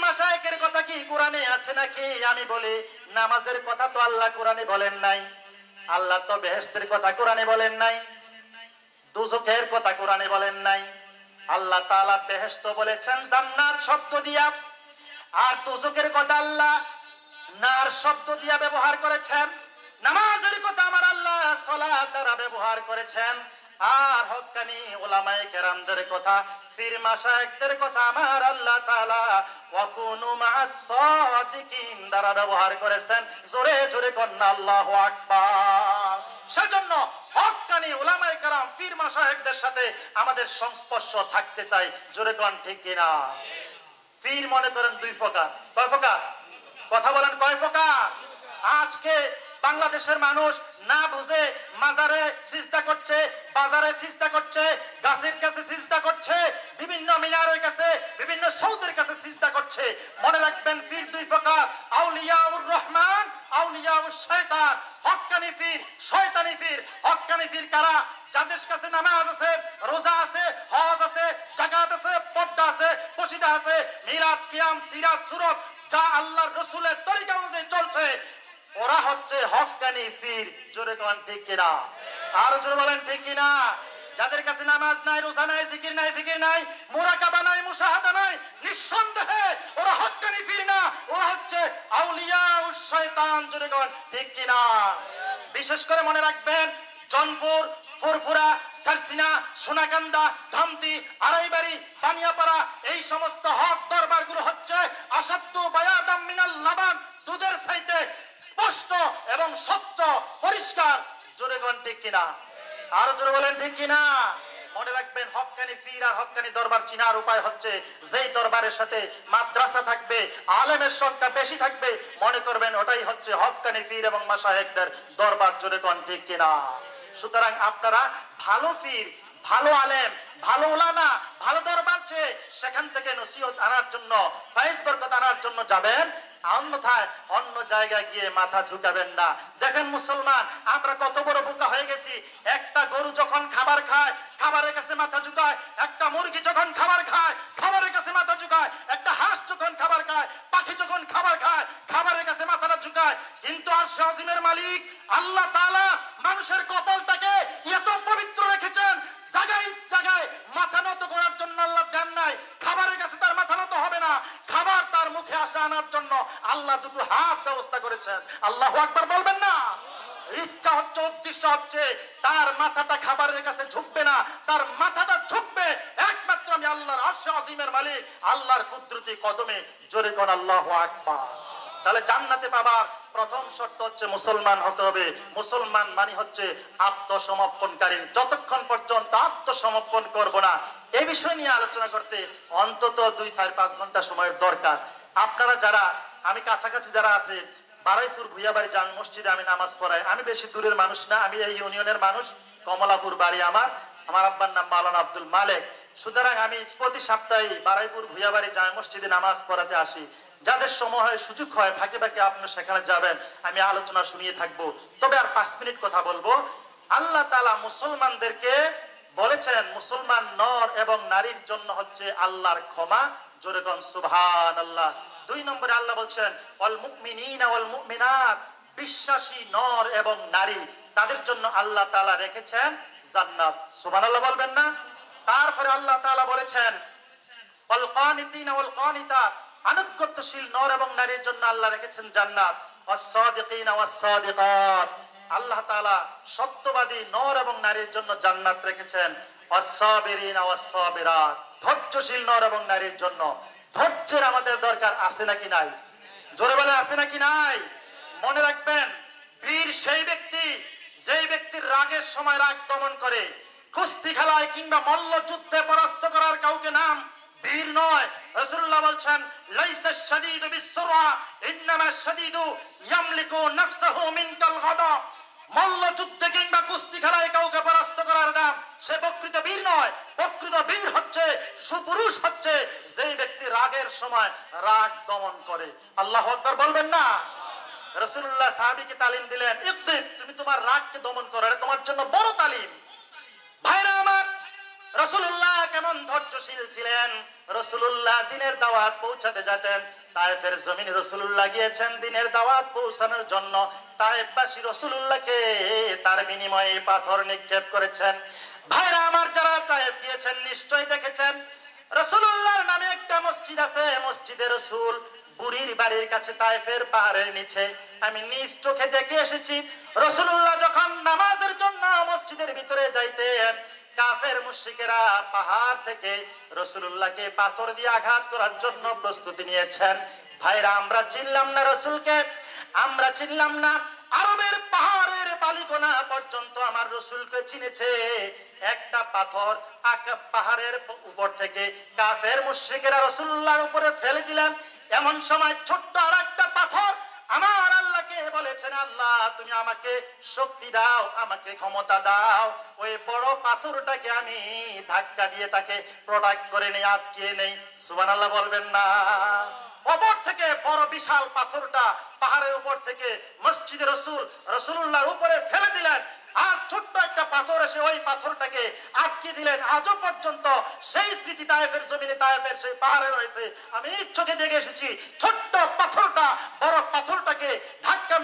মাশায়েখের কথা কি কোরআনে আছে নাকি? আমি বলি নামাজের কথা তো আল্লাহ কোরআনে বলেন নাই, আল্লাহ তো বেহেশতের কথা কোরআনে বলেন নাই, দুজখের কথা কোরআনে বলেন নাই। আল্লাহ তাআলা বেহেশত বলেছেন জান্নাত শব্দ দিয়া, আর দুজখের কথা আল্লাহ নার শব্দ দিয়া ব্যবহার করেছেন। নামাজের কথা আমার আল্লাহ সালাত দ্বারা ব্যবহার করেছেন। আর হক্কানি উলামায়ে কেরামদের কথা, পীর মাশায়েখদের কথা আমার আল্লাহ তাআলা ওয়াকুনু মা'আস সাদিকিন দ্বারা ব্যবহার করেছেন। জোরে জোরে কন্না আল্লাহু আকবার। সেজন্য হক্কানি উলামায়ে কেরাম পীর মাশায়েখদের সাথে আমাদের সংস্পর্শ থাকতে চাই। জোরে কোন ঠিক কিনা? পীর মনে করেন দুই প্রকার। কয় প্রকার? কথা বলেন, কয় প্রকার? আজকে বাংলাদেশের মানুষ না বুঝে মাজারে সিজদা করছে, বাজারে সিজদা করছে, গাছের কাছে সিজদা করছে, বিভিন্ন মিনারের কাছে, বিভিন্ন সৌদের কাছে সিজদা করছে। মনে রাখবেন পীর দুই প্রকার, আউলিয়াউর রহমান, আউলিয়াউশ শয়তান। হক্কানি পীর, শয়তানি পীর। হক্কানি পীর কারা? যাদের কাছে নামাজ আছে, রোজা আছে, হজ আছে, যাকাত আছে, পর্দা আছে, পশিদা আছে, মিলাদ, কিয়াম, সিরাত, সুরত যা আল্লাহর রাসূলের তরিকা অনুযায়ী চলছে, ওরা হচ্ছে হক্কানি পীর। জোরে কোন ঠিক কিনা? আর জোরে বলেন ঠিক কিনা? যাদের কাছে নামাজ নাই, রোজা নাই, জিকির নাই, ফিকির নাই, মুরাকাবা নাই, মুশাহাদা নাই, নিঃসন্দেহে ওরা হক্কানি পীর না, ওরা হচ্ছে আউলিয়াউশ শয়তান। জোরে কোন ঠিক কিনা? বিশেষ করে মনে রাখবেন জনপুর, ফুরফুরা, সারসিনা, সোনাকান্দা, ধামতি, আড়াইবাড়ি, বানিয়াপাড়া এই সমস্ত হক দরবারগুলো হচ্ছে আসাদ্দু বায়াদাম মিনাল লাবান, দুধের চাইতে স্পষ্ট এবং স্বচ্ছ পরিষ্কার। জোরে কোন ঠিক কিনা? আর জোরে বলেন ঠিক কিনা? মনে রাখবেন হক্কানি পীর আর হক্কানি দরবার চিনার উপায় হচ্ছে যেই দরবারের সাথে মাদ্রাসা থাকবে, আলেমের সংখ্যা বেশি থাকবে, মনে করবেন ওটাই হচ্ছে হক্কানি পীর এবং মাশায়েখদের দরবার। জোরে কোন ঠিক কিনা? সুতরাং আপনারা ভালো পীর, ভালো আলেম, ভালো উলামা, ভালো দরবার চেয়ে সেখান থেকে নসিহত আনার জন্য, ফায়েজ বরকত আনার জন্য যাবেন, অন্যথায় অন্য জায়গায় গিয়ে মাথা ঝুঁকাবেন না। দেখেন মুসলমান, আমরা কত বড় বোকা হয়ে গেছি। একটা গরু যখন খাবার খায়, খাবারের কাছে মাথা ঝুঁকায়। একটা মুরগি যখন খাবার খায়, খাবারের কাছে মাথা ঝুঁকায়। একটা হাঁস যখন খাবার খায়, পাখি যখন খাবার খায়, খাবারের কাছে মাথাটা ঝুঁকায়। কিন্তু আরশ আজিমের মালিক আল্লাহ তাআলা মানুষের কপালটাকে এত পবিত্র রেখেছেন, জায়গায় জায়গায় মাথা নত করার জন্য আল্লাহ দেন নাই। খাবারের কাছে তার মাথা নত হবে না, খাবার তার মুখে আসা আনার জন্য আল্লাহ দুটো হাত ব্যবস্থা করেছেন। আল্লাহু আকবার বলবেন না? ইচ্ছা হচ্ছে, উদ্দেশ্য হচ্ছে তার মাথাটা খাবারের কাছে ঝুঁকবে না, তার মাথাটা ঝুঁকবে একমাত্র আমি আল্লাহর আরশ আজিমের মালিক আল্লাহর কুদরতি কদমে। জোরে কোন আল্লাহু আকবার। তাহলে জান্নাতে পাবার প্রথম শর্ত হচ্ছে মুসলমান হতে হবে। মুসলমান মানে হচ্ছে আত্মসমর্পণকারী। যতক্ষণ পর্যন্ত আত্মসমর্পণ করব না, এই বিষয় নিয়ে আলোচনা করতে অন্তত 2-4-5 ঘন্টা সময়ের দরকার। আপনারা যারা, আমি কাছাকাছি যারা আছে, বারাইপুর ভুইয়াবাড়ি জামে মসজিদে আমি নামাজ পড়াই। আমি বেশি দূরের মানুষ না, আমি এই ইউনিয়নের মানুষ, কমলাপুর বাড়ি আমার। আমার আব্বার নাম মাওলানা আব্দুল মালেক। সুতরাং আমি প্রতি সপ্তাহে বারাইপুর ভুইয়াবাড়ি জামে মসজিদে নামাজ পড়াতে আসি। যাদের সময় হয়, সুযোগ হয়, ফাঁকে ফাঁকে আপনার সেখানে যাবেন, আমি আলোচনা শুনিয়ে থাকবো। তবে আর 5 মিনিট কথা বলবো। আল্লাহ তাআলা মুসলমানদেরকে বলেছেন মুসলমান নর এবং নারীর জন্য হচ্ছে আল্লাহর ক্ষমা। জোরে কোন সুবহানাল্লাহ। 2 নম্বরে আল্লাহ বলছেন ওয়াল মুমিনিনা ওয়াল মুমিনাত, বিশ্বাসী নর এবং নারী তাদের জন্য আল্লাহ তাআলা রেখেছেন জান্নাত। সুবহানাল্লাহ বলবেন না? তারপরে আল্লাহ তাআলা বলেছেন ওয়াল কানিতিনা ওয়াল কানিতাত, আনুগত্যশীল নর এবং নারীর জন্য আল্লাহ রেখেছেন জান্নাত। ওয়াস সাদিকিনা ওয়াস সাদিকাত, আল্লাহ তাআলা সত্যবাদী নর এবং নারীর জন্য জান্নাত রেখেছেন। ওয়াস সাবিরিনা ওয়াস সাবিরাত, ধৈর্যশীল নর এবং নারীর জন্য। ধৈর্যের আমাদের দরকার আছে নাকি নাই? জোরে বলে আছে নাকি নাই? মনে রাখবেন বীর সেই ব্যক্তি যেই ব্যক্তির রাগের সময় রাগ দমন করে। কুস্তি খেলায় কিংবা মল্ল যুদ্ধে পরাস্ত করার কাউকে নাম বীর নয়। রাসূলুল্লাহ বলছেন লাইসা শাদীদু বিসসুরা ইন্নামা শাদীদু ইয়ামলিকু নাফসাহু মিনকাল গাদাব। মল্ল যুদ্ধে কিংবা কুস্তি খেলায় কাউকে পরাস্ত করার নাম সে প্রকৃত বীর নয়। প্রকৃত বীর হচ্ছে, সুপুরুষ হচ্ছে যেই ব্যক্তি রাগের সময় রাগ দমন করে। আল্লাহু আকবার বলবেন না? রাসূলুল্লাহ সাহাবীকে তালিম দিলেন, ইকদিব, তুমি তোমার রাগকে দমন করো, এটা তোমার জন্য বড় তালিম। ভাইরা আমার, রাসূলুল্লাহ কেমন ধৈর্যশীল ছিলেন। রাসূলুল্লাহ দিনের দাওয়াত পৌঁছাতে যেতেন, তায়েফের জমিনে রাসূলুল্লাহ গিয়েছেন দিনের দাওয়াত পৌঁছানোর জন্য। তায়েফবাসী রাসূলুল্লাহকে তার বিনিময়ে পাথর নিক্ষেপ করেছেন। ভাইরা আমার, যারা তায়েফ গিয়েছেন নিশ্চয়ই দেখেছেন রাসূলুল্লাহর নামে একটা মসজিদ আছে, মসজিদে রাসূল। বুড়ির বাড়ির কাছে তায়েফের পাহাড়ের নিচে আমি নিজ চোখে দেখে এসেছি। রাসূলুল্লাহ যখন নামাজের জন্য মসজিদের ভিতরে যাইতেন, কাফের মুশরিকেরা পাহাড় থেকে রাসূলুল্লাহকে পাথর দিয়ে আঘাত করার জন্য প্রস্তুতি নিয়েছেন। ভাইরা, আমরা চিনলাম না রাসূলকে, আমরা চিনলাম না। আরবের পাহাড়ের বালিকোনা পর্যন্ত আমার রাসূলকে চিনেছে। একটা পাথর পাহাড়ের উপর থেকে কাফের মুশরিকেরা রাসূলুল্লাহর উপরে ফেলে দিলেন। এমন সময় ছোট্ট আর একটা পাথর আমার আল্লাহকে বলেছেন, আল্লাহ তুমি আমাকে শক্তি দাও, আমাকে ক্ষমতা দাও, ওই বড় পাথরটাকে আমি ধাক্কা দিয়ে তাকে প্রোটেক্ট করে নেই, আটকিয়ে নেই। সুবহানাল্লাহ বলবেন না? উপর থেকে বড় বিশাল পাথরটা পাহাড়ের উপর থেকে মসজিদে রাসূলুল্লাহর উপরে ফেলে দিলেন, আর ছোট্ট একটা পাথর এসে ওই পাথরটাকে আটকে দিলেন। আজও পর্যন্ত সেই স্মৃতি তায়েফের জমিনে, তায়েফের সেই পাহাড়ে রয়েছে। আমি নিজ চোখে দেখে এসেছি ছোট্ট পাথরটা বড় পাথরটাকে ধাক্কা